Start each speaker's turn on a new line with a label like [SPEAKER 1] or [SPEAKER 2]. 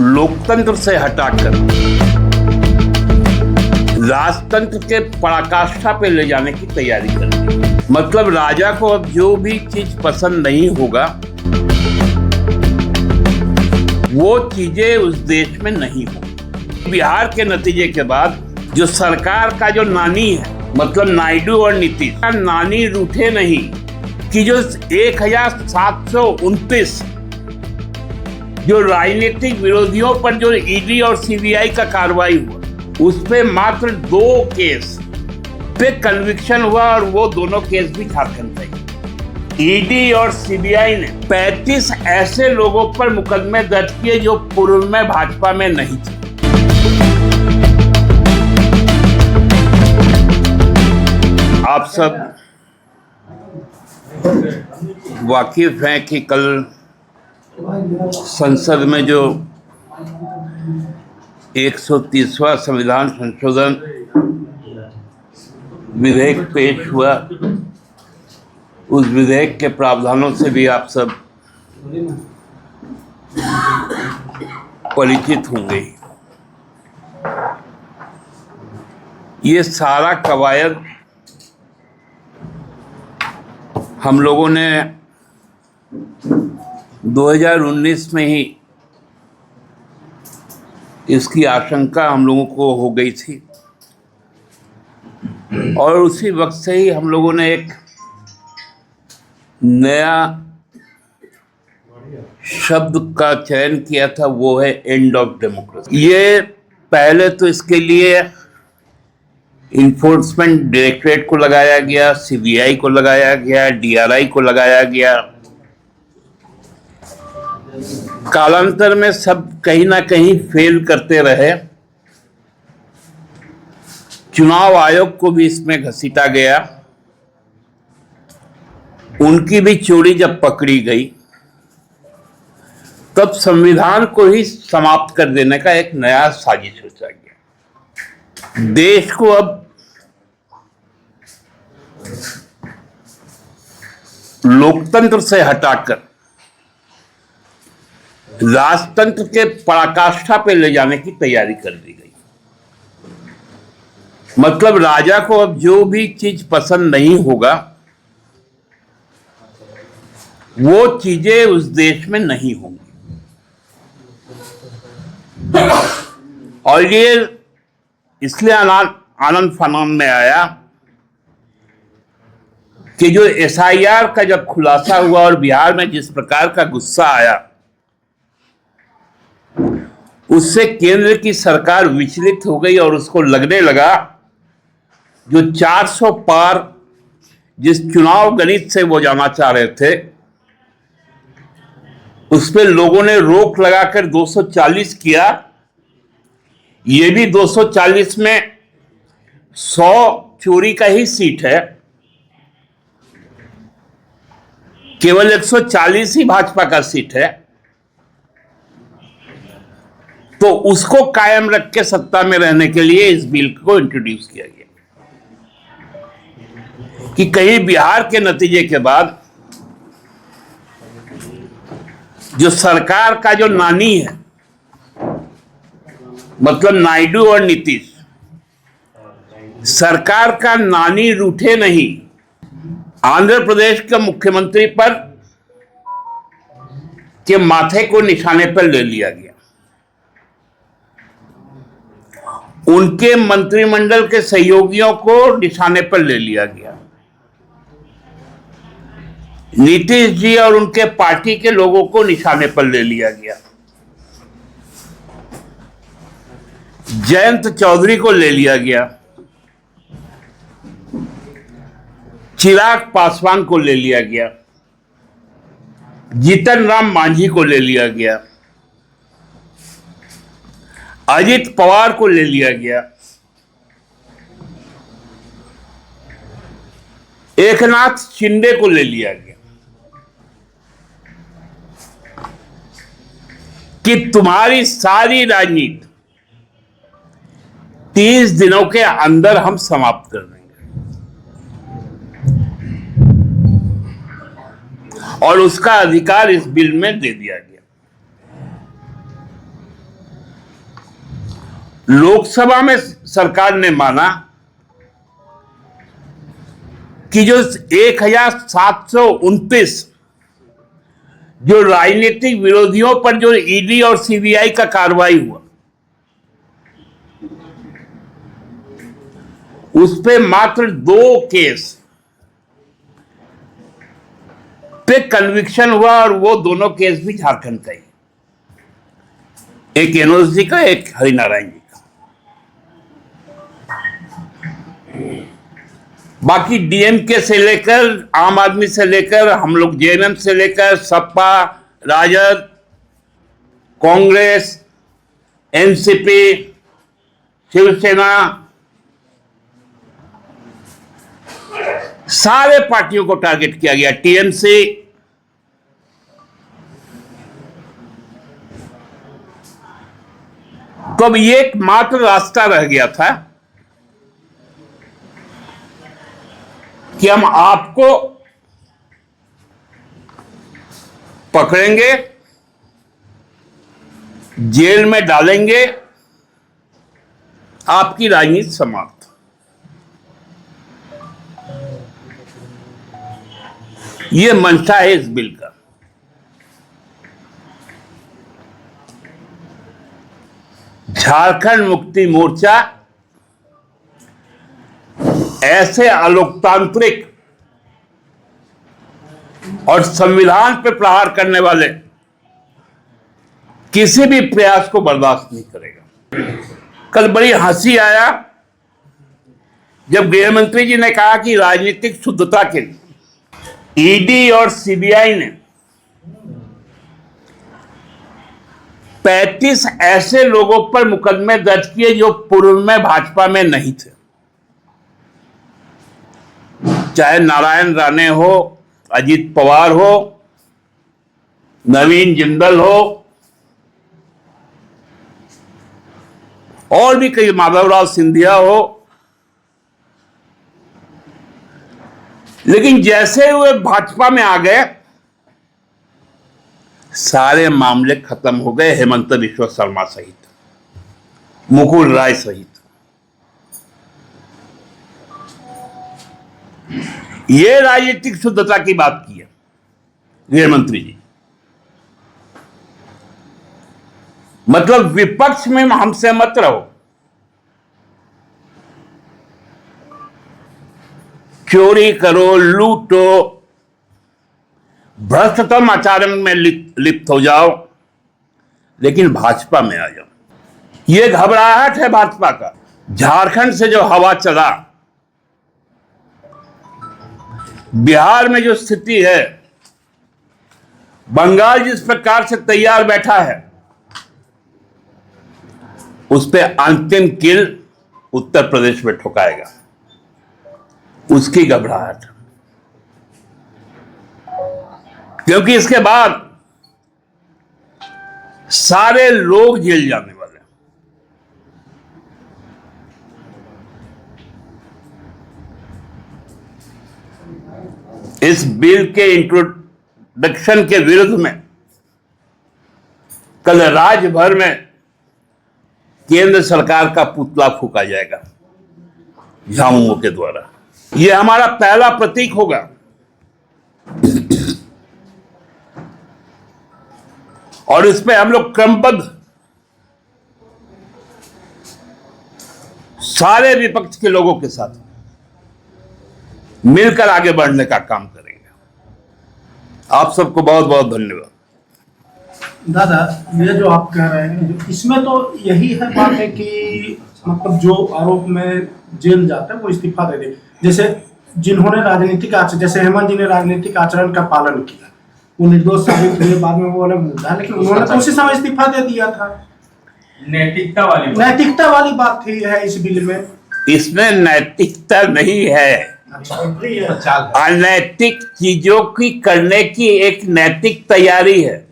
[SPEAKER 1] लोकतंत्र से हटाकर राजतंत्र के पराकाष्ठा पे ले जाने की तैयारी कर रही है। मतलब राजा को अब जो भी चीज पसंद नहीं होगा वो चीजें उस देश में नहीं होंगी। बिहार के नतीजे के बाद जो सरकार का जो नानी है, मतलब नायडू और नीतीश का नानी रूठे नहीं कि जो 1729 जो राजनीतिक विरोधियों पर जो ईडी और सीबीआई का कार्रवाई हुआ, उस पे मात्र 2 केस पे कन्विक्शन हुआ और वो दोनों केस भी झारखंड के। ईडी और सीबीआई ने 35 ऐसे लोगों पर मुकदमे दर्ज किए जो पूर्व में भाजपा में नहीं थे। आप सब वाकिफ हैं कि कल संसद में जो 130वां संविधान संशोधन विधेयक पेश हुआ, उस विधेयक के प्रावधानों से भी आप सब परिचित होंगे। ये सारा कवायद हम लोगों ने 2019 में ही इसकी आशंका हम लोगों को हो गई थी और उसी वक्त से ही हम लोगों ने एक नया शब्द का चयन किया था, वो है एंड ऑफ डेमोक्रेसी। ये पहले तो इसके लिए इन्फोर्समेंट डायरेक्टरेट को लगाया गया, सीबीआई को लगाया गया, डीआरआई को लगाया गया। कालांतर में सब कहीं ना कहीं फेल करते रहे। चुनाव आयोग को भी इसमें घसीटा गया। उनकी भी चोरी जब पकड़ी गई तब संविधान को ही समाप्त कर देने का एक नया साजिश सोचा गया। देश को अब लोकतंत्र से हटाकर राजतंत्र के पराकाष्ठा पे ले जाने की तैयारी कर दी गई। मतलब राजा को अब जो भी चीज पसंद नहीं होगा वो चीजें उस देश में नहीं होंगी। और ये इसलिए आनंद फानन में आया कि जो एसआईआर का जब खुलासा हुआ और बिहार में जिस प्रकार का गुस्सा आया, उससे केंद्र की सरकार विचलित हो गई और उसको लगने लगा जो 400 पार जिस चुनाव गणित से वो जाना चाह रहे थे, उस पे लोगों ने रोक लगाकर 240 किया। ये भी 240 में 100 चोरी का ही सीट है, केवल 140 ही भाजपा का सीट है। तो उसको कायम रख के सत्ता में रहने के लिए इस बिल को इंट्रोड्यूस किया गया कि कहीं बिहार के नतीजे के बाद जो सरकार का जो नानी है, मतलब नायडू और नीतीश, सरकार का नानी रूठे नहीं। आंध्र प्रदेश के मुख्यमंत्री पर के माथे को निशाने पर ले लिया गया। उनके मंत्रिमंडल के सहयोगियों को निशाने पर ले लिया गया। नीतीश जी और उनके पार्टी के लोगों को निशाने पर ले लिया गया। जयंत चौधरी को ले लिया गया, चिराग पासवान को ले लिया गया, जीतन राम मांझी को ले लिया गया, अजित पवार को ले लिया गया, एकनाथ शिंदे को ले लिया गया कि तुम्हारी सारी राजनीति 30 दिनों के अंदर हम समाप्त कर देंगे। और उसका अधिकार इस बिल में दे दिया गया। लोकसभा में सरकार ने माना कि जो 1729 जो राजनीतिक विरोधियों पर जो ईडी और सीबीआई का कार्रवाई हुआ, उस पे मात्र 2 केस पे कन्विक्शन हुआ और वो दोनों केस भी झारखंड का ही, एक एनोस जी का, एक हरिनारायण जी का। बाकी डीएमके से लेकर, आम आदमी से लेकर, हम लोग जेएमएम से लेकर, सपा, राजद, कांग्रेस, एनसीपी, शिवसेना, सारे पार्टियों को टारगेट किया गया, टीएमसी। तो अब ये एकमात्र रास्ता रह गया था कि हम आपको पकड़ेंगे, जेल में डालेंगे, आपकी राजनीति समाप्त। ये मंशा है इस बिल का। झारखंड मुक्ति मोर्चा ऐसे अलोकतांत्रिक और संविधान पर प्रहार करने वाले किसी भी प्रयास को बर्दाश्त नहीं करेगा। कल बड़ी हंसी आया जब गृह मंत्री जी ने कहा कि राजनीतिक शुद्धता के लिए ईडी और सीबीआई ने 35 ऐसे लोगों पर मुकदमे दर्ज किए जो पूर्व में भाजपा में नहीं थे, चाहे नारायण राणे हो, अजीत पवार हो, नवीन जिंदल हो, और भी कई, माधवराव सिंधिया हो। लेकिन जैसे वे भाजपा में आ गए, सारे मामले खत्म हो गए, हेमंत बिश्व शर्मा सहित, मुकुल राय सहित। ये राजनीतिक शुद्धता की बात की है गृह मंत्री जी। मतलब विपक्ष में हमसे मत रहो, चोरी करो, लूटो, भ्रष्टतम आचरण में लिप्त हो जाओ, लेकिन भाजपा में आ जाओ। ये घबराहट है भाजपा का। झारखंड से जो हवा चला, बिहार में जो स्थिति है, बंगाल जिस प्रकार से तैयार बैठा है, उस पे अंतिम किल उत्तर प्रदेश में ठुकाएगा, उसकी घबराहट। क्योंकि इसके बाद सारे लोग जेल जाने वाले हैं। इस बिल के इंट्रोडक्शन के विरुद्ध में कल राज्य भर में केंद्र सरकार का पुतला फूंका जाएगा झामुमो के द्वारा। यह हमारा पहला प्रतीक होगा और इस पे हम लोग क्रमबद्ध सारे विपक्ष के लोगों के साथ मिलकर आगे बढ़ने का काम करेंगे। आप सबको बहुत बहुत धन्यवाद।
[SPEAKER 2] दादा, ये जो आप कह रहे हैं, इसमें तो यही है बात है कि मतलब जो आरोप में जेल जाते हैं वो इस्तीफा दे दे। जैसे जिन्होंने राजनीतिक आचरण, जैसे हेमंत जी ने राजनीतिक आचरण का पालन किया, वो निर्दोष साबित हुए, बाद में वो अलग मुद्दा, लेकिन उन्होंने तो उसी समय इस्तीफा दे दिया था। नैतिकता वाली बात थी है इस बिल में।
[SPEAKER 1] इसमें नैतिकता नहीं है। अनैतिक चीजों की करने की एक नैतिक तैयारी है।